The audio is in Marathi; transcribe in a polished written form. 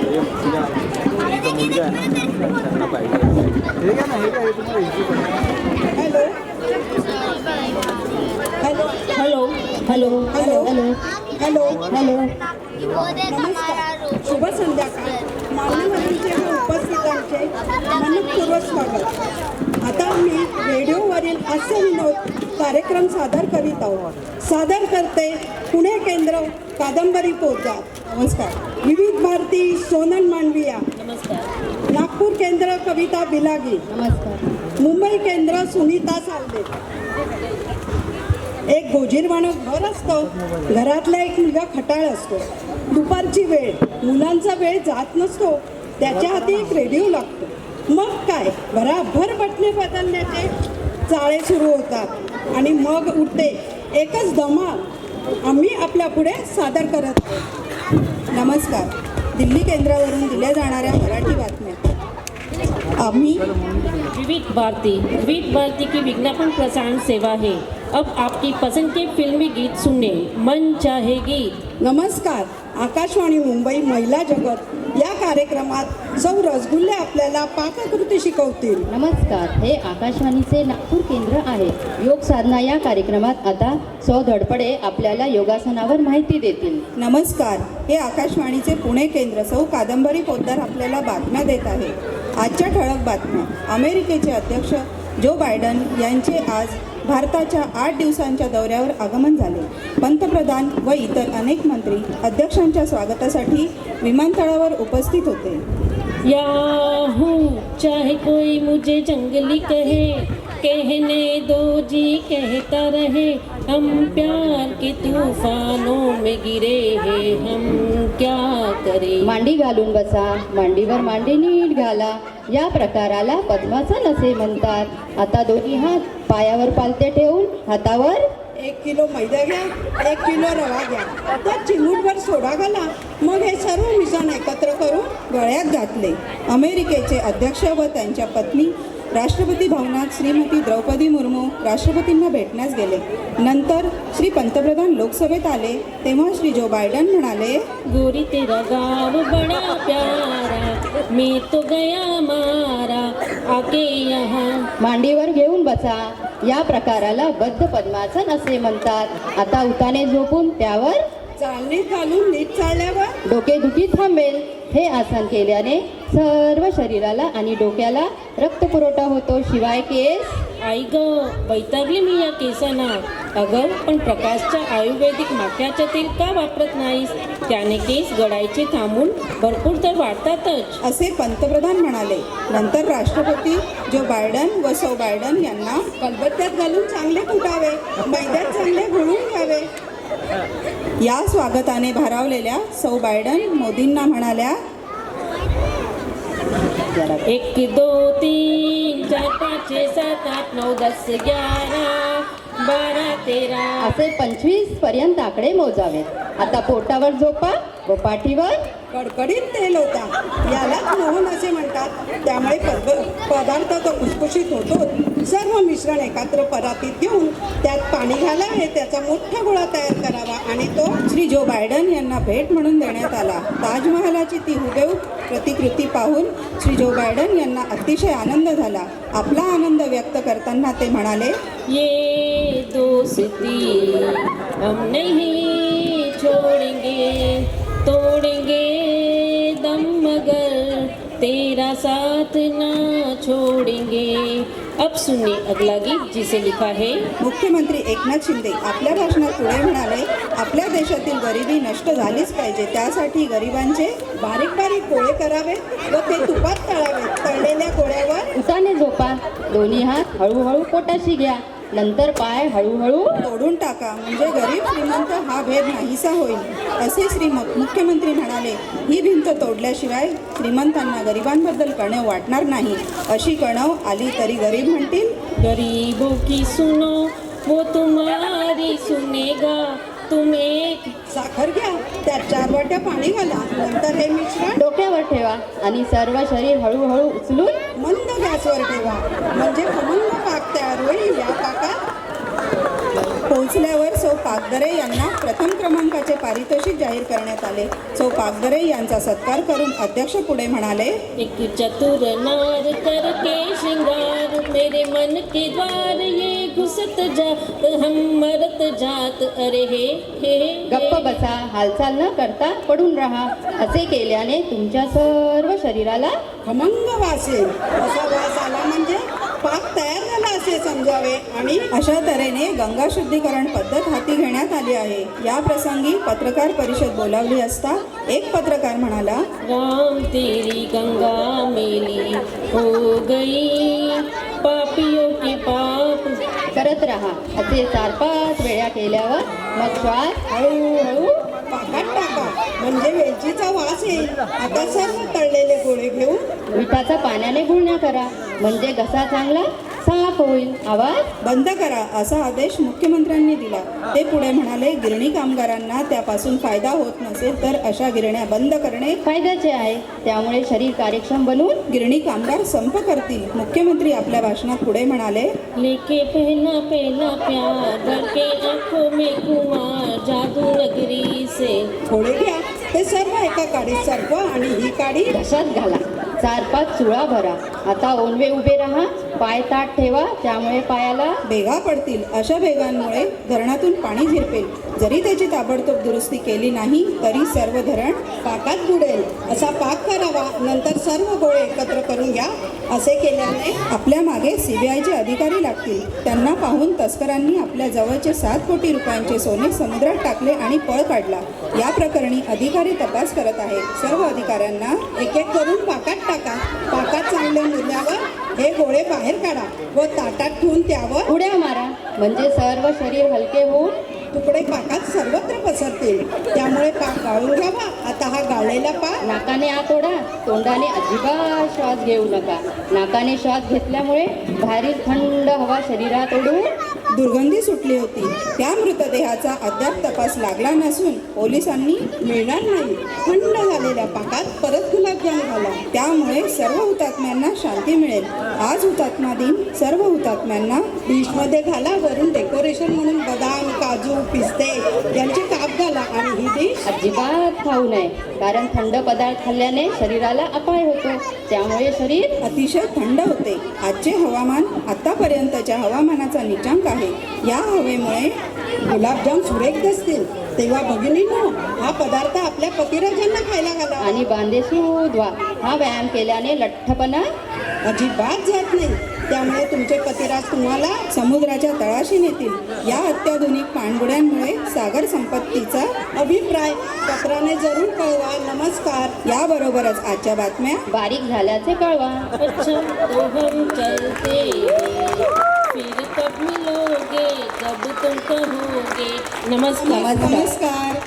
Hello hello hello hello hello hello. नमस्कार, शुभ संध्याकाळ. मान्यवरांचे व उपस्थितांचे मनपूर्वक स्वागत. आता आम्ही रेडिओवरील हास्य विनोद कार्यक्रम सादर करीत आहोत. सादर करते पुणे केंद्र कादंबरी पोद्दार. नमस्कार. विविध भारती सोनल मांडविया. नमस्कार. नागपूर केंद्र कविता बिलागी. नमस्कार. मुंबई केंद्र सुनीता सावदे. एक गोजीरवाणं घर असतं, घरातला एक मुलगा खटाळ असतो. दुपारची वेळ, मुलांचा वेळ जात नसतो, त्याच्या हाती एक रेडिओ लागतो. मग काय, भराभर बटणे बदलण्याचे चाळे सुरू होतात आणि मग उठते एकच धमाल. आम्ही आपल्या पुढे सादर करत आहोत. नमस्कार. दिल्ली केंद्रावरून दिल्या जाणाऱ्या मराठी बातम्या. आम्ही विविध भारती की विज्ञापन प्रसारण सेवा है. अब आपकी पसंद के फिल्मी गीत सुनने मन चाहे गीत. नमस्कार. आकाशवाणी मुंबई महिला जगत या कार्यक्रमात सौ रसगुल्ले आपल्याला पाककृती शिकवतील. नमस्कार. हे आकाशवाणीचे नागपूर केंद्र आहे. योग साधना या कार्यक्रमात आता सौ धडपडे आपल्याला योगासनावर माहिती देतील. नमस्कार. हे आकाशवाणीचे पुणे केंद्र सौ कादंबरी पोद्दार आपल्याला बातम्या देत आहे. आजच्या ठळक बातम्या. अमेरिकेचे अध्यक्ष जो बायडन यांचे आज भारताच्या 8 दिवसांच्या दौऱ्यावर आगमन झाले. पंतप्रधान व इतर अनेक मंत्री अध्यक्षांच्या स्वागतासाठी विमानतळावर उपस्थित होते. याहू चाहे कोई मुझे जंगली कहे, कहने दो जी कहता रहे, हम प्यार के तूफानों में गिरे हैं, हम क्या करें. मांडी घालून बसा, मांडीवर मांडी नीट घाला. या प्रकाराला पद्मासन असे म्हणतात. आता दोन्ही हात पायावर पालथे ठेवून हातावर 1 किलो मैदा घ्या, 1 किलो रवा घ्या, त्यात चिमूटभर सोडा घाला. मग हे सर्व मिश्रण एकत्र करून गळ्यात घातले. अमेरिकेचे अध्यक्ष व त्यांच्या पत्नी राष्ट्रपती भवनात श्रीमती द्रौपदी मुर्मू राष्ट्रपतींना भेटण्यास गेले. नंतर श्री पंतप्रधान लोकसभेत आले तेव्हा श्री जो बायडन म्हणाले, गोरी तेरा गाव बड़ा प्यारा, मैं तो गया मारा, आके यहाँ. मांडीवर घेऊन बसा. या प्रकाराला बद्ध पद्मासन असे म्हणतात. आता उताने झोपून त्यावर चालणीत घालून नीट चालल्यावर डोकेदुखी थांबेल. हे आसन केल्याने सर्व शरीराला आणि डोक्याला रक्तपुरवठा होतो. शिवाय केस आई ग, वैतागली मी या केसांना. अगं, पण प्रकाशच्या आयुर्वेदिक माक्याचं तेल का वापरत नाहीस? त्याने केस गळायचे थांबून भरपूर तर वाढतातच, असे पंतप्रधान म्हणाले. नंतर राष्ट्रपती जो बायडन व सौ बायडन यांना खलबत्त्यात घालून चांगले कुटावे, मैद्यात चांगले घोळून घ्यावे. या स्वागताने भारावलेल्या सौ बायडन मोदींना म्हणाल्या, 1 2 3 4 5 6 7 8 9 10 11 12 13. असे 25 पर्यंत आकडे मोजावेत. आता पोटावर झोपा व पाठीवर कडकडीत तेल होता. यालाच मोहन असे म्हणतात. त्यामुळे पदार्थ तो खुसखुशीत होतो. सर्व मिश्रण एकत्र परातीत घेऊन त्यात पाणी घालावे, त्याचा मोठा गोळा तयार करावा आणि तो श्री जो बायडन यांना भेट म्हणून देण्यात आला. ताजमहालाची ती हुबेहूब प्रतिकृती पाहून श्री जो बायडन यांना अतिशय आनंद झाला. आपला आनंद व्यक्त करताना ते म्हणाले, ये दोस्ती हम नहीं छोड़ेंगे, तोड़ेंगे दम मगर तेरा साथ ना छोड़ेंगे. अब सुनिए अगला गीत जिसे लिखा है मुख्यमंत्री एकनाथ शिंदे आपल्या भाषणात पुढे म्हणाले, आपल्या देशातील गरिबी नष्ट झालीच पाहिजे. त्यासाठी गरिबांचे बारीक बारीक पोळे करावे व ते तुपात तळावे. तळलेल्या पोळ्यावर उताने झोपा. दोन्ही हात हळूहळू पोटाशी घ्या. नंतर पाय हळूहळू तोडून टाका, म्हणजे गरीब श्रीमंत हा भेद नाहीसा होईल, असे मुख्यमंत्री म्हणाले. ही भिंत तोडल्याशिवाय श्रीमंतांना गरिबांबद्दल कणव वाटणार नाही. अशी कणव आली तरी गरीब म्हणतील, गरीबों की सुनो वो तुम्हारी सुनेगा. तुम एक साखर घ्या, त्यात 4 वाट्या पाणी घाला. नंतर हे मिश्रण डोक्यावर ठेवा आणि सर्व शरीर हळूहळू उचलून मंद गॅसवर ठेवा, म्हणजे खमंग पाक तयार होईल. या पाकात पोहोचल्यावर सौ पागदरे यांना प्रथम क्रमांकाचे पारितोषिक जाहीर करण्यात आले. सौ पागदरे यांचा सत्कार करून अध्यक्ष पुढे म्हणाले, एक चतुर नार करके श्रृंगार मेरे मन के द्वार ये घुसत जात हम मरत जात अरे हे गप्प बसा, हालचाल न करता पडून राहा. असे केल्याने तुमच्या सर्व शरीराला खमंग वास येईल. असा वास आला म्हणजे पाक तयार झाला असे समजावे. आणि अशा तऱ्हेने गंगा शुद्धीकरण पद्धत हाती घेण्यात आली आहे. या प्रसंगी पत्रकार परिषद बोलावली असता एक पत्रकार म्हणाला, राम तेरी गंगा मेली हो गई पापियों के पाप. करत राहा. असे 4-5 वेळा केल्यावर मग श्वास हळूहळू पाकात टाका म्हणजे वेलचीचा वास येईल. आता सर्व तळलेले गोळे घेऊन मिठाचा पाण्याने गुळण्या करा म्हणजे घसा चांगला साफ होईल. आवाज बंद करा असा आदेश मुख्यमंत्र्यांनी दिला. ते पुढे म्हणाले, गिरणी कामगारांना त्यापासून फायदा होत नसेल तर अशा गिरण्या बंद करणे फायद्याचे आहे. त्यामुळे शरीर कार्यक्षम बनून गिरणी कामगार संप करतील. मुख्यमंत्री आपल्या भाषणात पुढे म्हणाले, लेके पहला पहला प्यार भर के आंखों में कुमार जादू नगरी से. थोडे घ्या ते सर्व एका काडीत सरकवा आणि ही काडी घशात घाला. 4-5 चुळा भरा. आता ओनवे उभे राहा. पाय ताट ठेवा त्यामुळे पायाला भेगा पडतील. अशा भेगांमुळे धरणातून पाणी झिरपेल. जरी त्याची ताबडतोब दुरुस्ती केली नाही तरी सर्व धरण पाकात बुडेल. असा पाक करावा. नंतर सर्व गोळे एकत्र करून घ्या. असे केल्याने आपल्या मागे CBIचे अधिकारी लागतील. त्यांना पाहून तस्करांनी आपल्या जवळचे 7 कोटी रुपयांचे सोने समुद्रात टाकले आणि पळ काढला. या प्रकरणी अधिकारी तपास करत आहेत. सर्व अधिकाऱ्यांना एक एक करून पाकात टाका. पाकात चांगले मुरल्यावर हे गोळे बाहेर काढा व ताटात ठेवून त्यावर उड्या मारा म्हणजे सर्व शरीर हलके होऊन तुकडे पाकात सर्वत्र पसरतील. त्यामुळे पाक गाळून घ्यावा. आता हा गाळलेला पाक नाकाने आत ओढा. तोंडाने अजिबात श्वास घेऊ नका. नाकाने श्वास घेतल्यामुळे बाहेरील थंड हवा शरीरात ओढून दुर्गंधी सुटली होती. त्या मृतदेहाचा अद्याप तपास लागला नसून पोलिसांनी मिळणार नाही. थंड झालेल्या पाकात परत गुलाबजाम घाला. त्यामुळे सर्व हुतात्म्यांना शांती मिळेल. आज हुतात्मा दिन. सर्व हुतात्म्यांना डिशमध्ये घाला. वरून डेकोरेशन म्हणून बदाम, काजू, पिस्ते यांचे काप घाला. आणि ही डिश अजिबात खाऊ नये कारण थंड पदार्थ खाल्ल्याने शरीराला अपाय होतो. त्यामुळे शरीर अतिशय थंड होते. आजचे हवामान आतापर्यंतच्या हवामानाचा नीचांक आहे. या हवेमुळे गुलाबजाम सुरेख दिसतील. तेव्हा भगिनींनो, हा पदार्थ आपल्या पतिराजांना खायला घाला. आणि बांधेसूद व्हा. हा व्यायाम केल्याने लठ्ठपणा अजिबात जात नाही. त्यामुळे तुमचे पतिराज तुम्हाला समुद्राच्या तळाशी नेतील. या अत्याधुनिक पाणबुड्यांमुळे सागर संपत्तीचा अभिप्राय पत्राने जरूर कळवा. नमस्कार. याबरोबरच आजच्या बातम्या बारीक झाल्याचे कळवा. अच्छा तो हम चलते हैं, फिर कब मिलोगे जब तुम कहोगे. नमस्कार. नमस्कार.